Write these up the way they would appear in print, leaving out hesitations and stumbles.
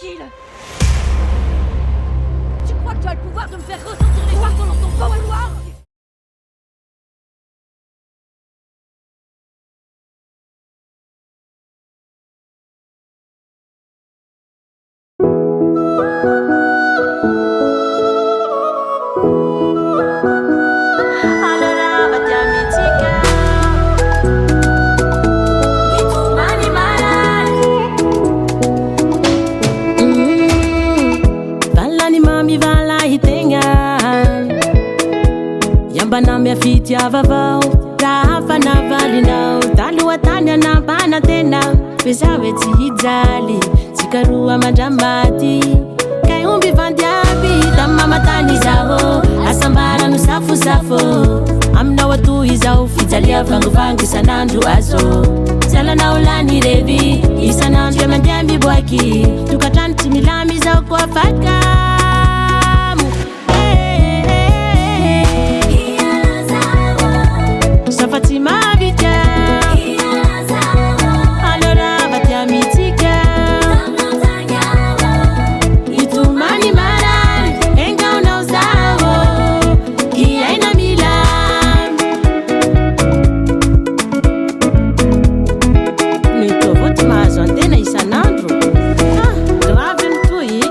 tranquille. Tu crois que tu as le pouvoir de me faire ressentir les poissons dans ton beau vouloir? Banamia fitia vavao Rafa na valinao Talua tanya na bana tena Pesawe tihijali Tikarua majamati Kayumbi vandiabi Dama matani zaho Asambara nusafu safo Amna watu izao Fitalia vangu vangu sanandu azo Sala na ulani revi Isanandu ya mandiambi bwaki Tukatanti milami zao kwa faka Fatima Vita Hiala zaho Alora batia mitika Itumani maran Enga una uzaho Kia ina milan Nito voto mazo antena isanandro Grave ntui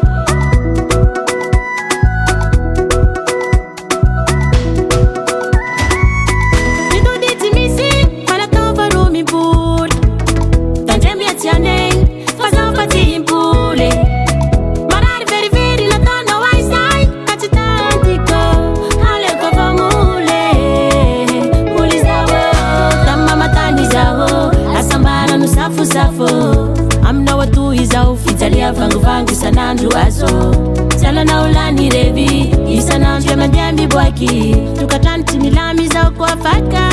Amna watu izao Fitalia vangu vangu sanandu azo Sala na ulani revi Isanandu ya mandiambi bwaki Tukatanti milami zao kwa faka